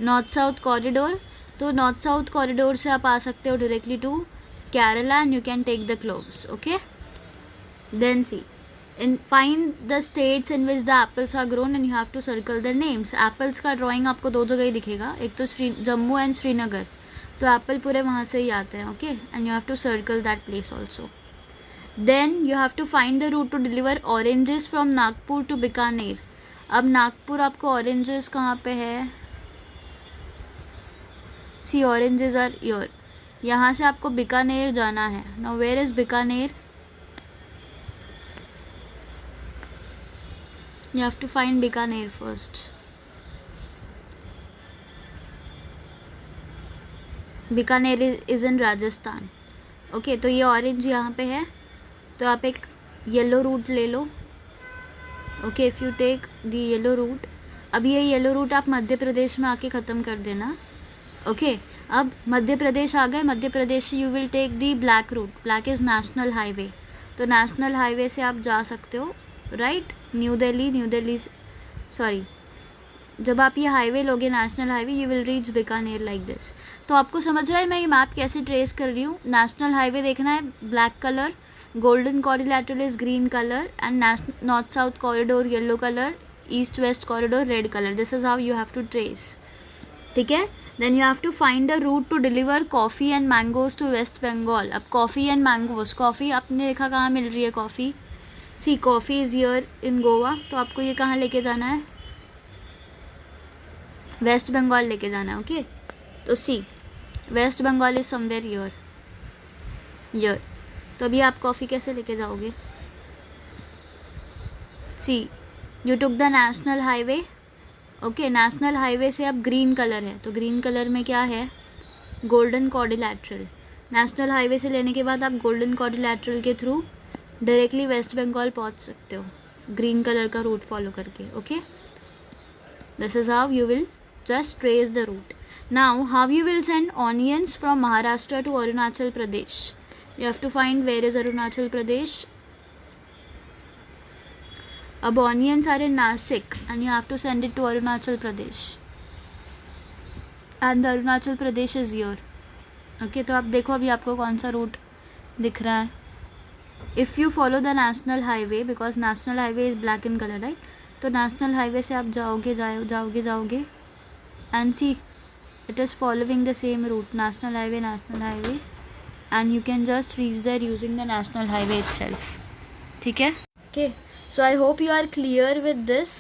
north south corridor. तो नॉर्थ साउथ कॉरिडोर से आप आ सकते हो directly to Kerala and you can take the cloves. Okay, then see, in find the states in which the apples are grown and you have to circle the names. Apples का drawing आपको दो जगह ही दिखेगा, एक तो जम्मू एंड श्रीनगर. तो Apple पूरे वहाँ से ही आते हैं. Okay, and you have to circle that place also. Then you have to find the route to deliver oranges from Nagpur to Bikaner. अब नागपुर आपको ऑरेंजेस कहाँ पे है, सी ऑरेंजेस आर योर. यहाँ से आपको बीकानेर जाना है. Now where is Bikaner. You have to find Bikaner first. Bikaner is in Rajasthan. Okay, तो ये ऑरेंज यहाँ पे है, तो आप एक येलो रूट ले लो. Okay, if you take the yellow route. अब ये येलो रूट आप मध्य प्रदेश में आके ख़त्म कर देना. ओके, अब मध्य प्रदेश आ गए. मध्य प्रदेश से you will take the black route. Black is national highway. तो नेशनल हाईवे से आप जा सकते हो, राइट. न्यू दिल्ली सॉरी, जब आप ये हाईवे लोगे national highway, you will reach Bikaner like this. तो आपको समझ रहा है मैं ये मैप कैसे ट्रेस कर रही हूँ. नेशनल हाईवे देखना है, black colour, golden quadrilateral is green colour, and north south corridor yellow colour, east west corridor red colour. This is how you have to trace. ठीक है. Then you have to find a route to deliver coffee and mangoes to West Bengal. अब coffee and mangoes, coffee आपने देखा कहाँ मिल रही है coffee. See, coffee is here in Goa. तो आपको ये कहाँ लेके जाना है, वेस्ट बंगाल लेके जाना है. ओके, तो see, West Bengal is somewhere here. तो अभी आप कॉफ़ी कैसे लेके जाओगे. See, you took the national highway. Okay, national highway से अब ग्रीन कलर है, तो ग्रीन कलर में क्या है, गोल्डन क्वाड्रिलेटरल. नेशनल हाईवे से लेने के बाद आप गोल्डन क्वाड्रिलेटरल के थ्रू डायरेक्टली वेस्ट बंगाल पहुंच सकते हो. ग्रीन कलर का रूट फॉलो करके. Okay, this is how you will just trace the route. Now how you will send onions from Maharashtra to Arunachal Pradesh? You have to find where is Arunachal Pradesh. अब onions are in Nashik and you have to send it to Arunachal Pradesh, and the Arunachal Pradesh is here. Okay, तो आप देखो अभी आपको कौन सा root दिख रहा है. If you follow the national highway, because national highway is black in color, right? तो national highway से आप जाओगे and see it is following the same route, national highway, and you can just reach there using the national highway itself. ठीक है. Okay, so I hope you are clear with this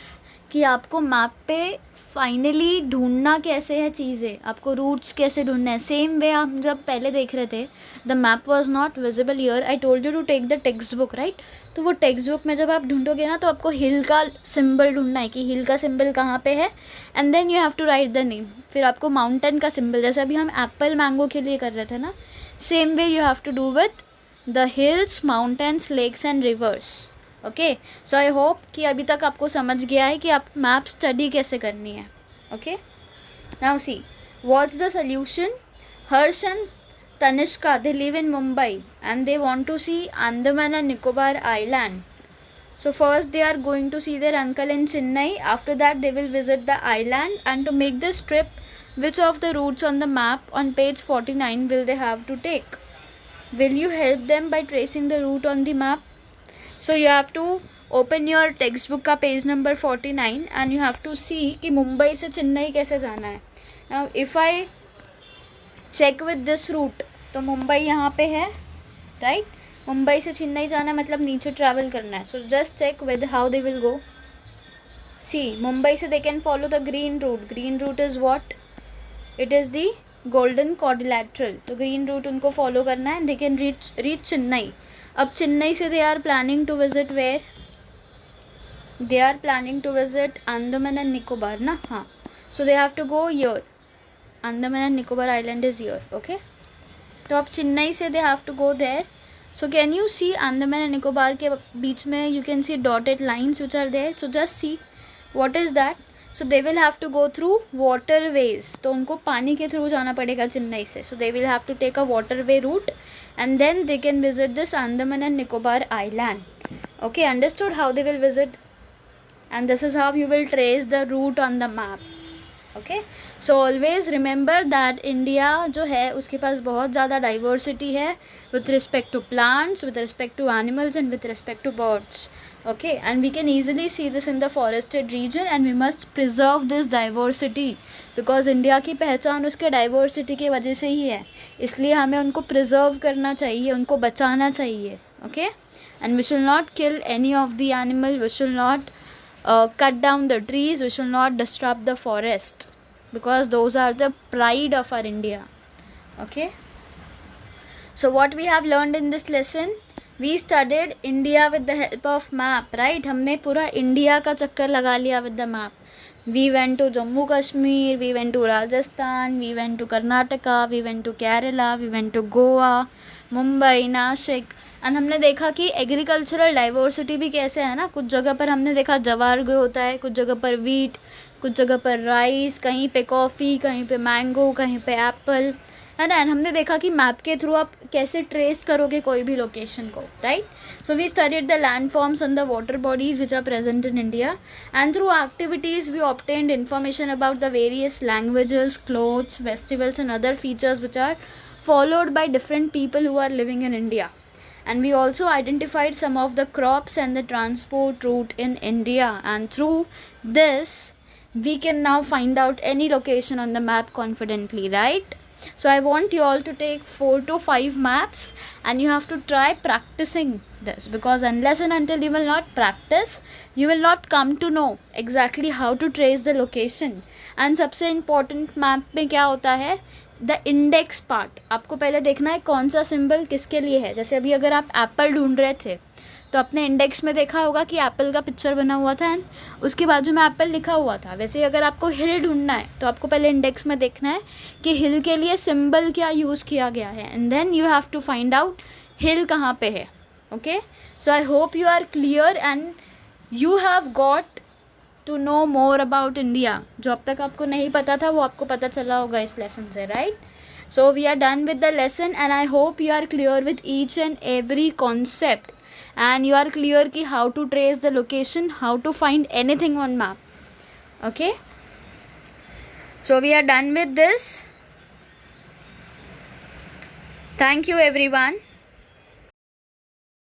कि आपको map पे finally ढूंढना कैसे है चीज़ें, आपको रूट्स कैसे ढूंढना है. सेम वे हम जब पहले देख रहे थे, the map was not visible here, I told you to take the textbook, right. तो वो टेक्स्ट बुक में जब आप ढूंढोगे ना, तो आपको हिल का सिंबल ढूंढना है कि हिल का सिंबल कहाँ पे है, and then you have to write the name. फिर आपको माउंटेन का सिंबल, जैसे अभी हम एप्पल मैंगो के लिए कर रहे थे ना, same way you have to do with the hills, mountains, lakes and rivers. Okay, so I hope कि अभी तक आपको समझ गया है कि आप मैप स्टडी कैसे करनी है. Okay, now see what's the solution. Harsh and Tanishka, they live in Mumbai and they want to see Andaman and Nicobar Island. So first they are going to see their uncle in Chennai. After that they will visit the island, and to make this trip, which of the routes on the map on page 49 will they have to take? Will you help them by tracing the route on the map? So you have to open your textbook का page number 49 and you have to see कि मुंबई से चेन्नई कैसे जाना है. Now if I check with this route, तो मुंबई यहाँ पे है, राइट. मुंबई से चेन्नई जाना मतलब नीचे ट्रैवल करना है. So just check with how they will go. See, Mumbai से they can follow the green route. Green route is what? It is the golden quadrilateral. तो ग्रीन रूट उनको फॉलो करना है and they can reach Chennai. अब चेन्नई से they are planning to visit where? They are planning to visit Andaman and Nicobar ना. हाँ, so they have to go here. Andaman and Nicobar island is here. Okay, तो अब चेन्नई से they have to go there. So can you see Andaman and Nicobar के बीच में you can see dotted lines which are there. So just see what is that. So they will have to go through waterways. तो उनको पानी के through जाना पड़ेगा चेन्नई से. So they will have to take a waterway route and then they can visit this Andaman and Nicobar island. Okay, understood how they will visit, and this is how you will trace the route on the map. Okay, so always remember that India जो है उसके पास बहुत ज़्यादा diversity है with respect to plants, with respect to animals and with respect to birds. Okay, and we can easily see this in the forested region and we must preserve this diversity, because India की पहचान उसके diversity की वजह से ही है. इसलिए हमें उनको प्रिजर्व करना चाहिए, उनको बचाना चाहिए. Okay, and we should not kill any of the animal, we should not cut down the trees, we should not disrupt the forest, because those are the pride of our India. Okay, so what we have learned in this lesson, we studied India with the help of map, right. हमने पूरा India का चक्कर लगा लिया with the map. We went to Jammu Kashmir, we went to Rajasthan, we went to Karnataka, we went to Kerala, we went to Goa, Mumbai, Nashik. And हमने देखा कि agricultural diversity भी कैसे है ना. कुछ जगह पर हमने देखा जवार ग्रो होता है, कुछ जगह पर वीट, कुछ जगह पर राइस, कहीं पे कॉफ़ी, कहीं पे मैंगो, कहीं पे एप्पल, है ना. एंड हमने देखा कि मैप के थ्रू आप कैसे ट्रेस करोगे कोई भी लोकेशन को, right. So we studied the landforms and the water bodies which are present in India, and through activities we obtained information about the various languages, clothes, festivals and other features which are followed by different people who are living in India. And we also identified some of the crops and the transport route in India, and through this we can now find out any location on the map confidently, right. So I want you all to take 4 to 5 maps and you have to try practicing this, because unless and until you will not practice, you will not come to know exactly how to trace the location. And सबसे important map में क्या होता है, the index part. आपको पहले देखना है कौन सा सिंबल किसके लिए है. जैसे अभी अगर आप एप्पल ढूंढ रहे थे तो अपने इंडेक्स में देखा होगा कि एप्पल का पिक्चर बना हुआ था एंड उसके बाजू में एप्पल लिखा हुआ था. वैसे ही अगर आपको हिल ढूंढना है तो आपको पहले इंडेक्स में देखना है कि हिल के लिए सिंबल क्या यूज़ किया गया है, and then you have to find out hill कहाँ पे है. Okay, so I hope you are clear, and you have got to know more about India. जो अब तक आपको नहीं पता था वो आपको पता चला होगा इस लेसन से, right? So we are done with the lesson and I hope you are clear with each and every concept and you are clear ki how to trace the location, how to find anything on map. Okay, so we are done with this. Thank you everyone.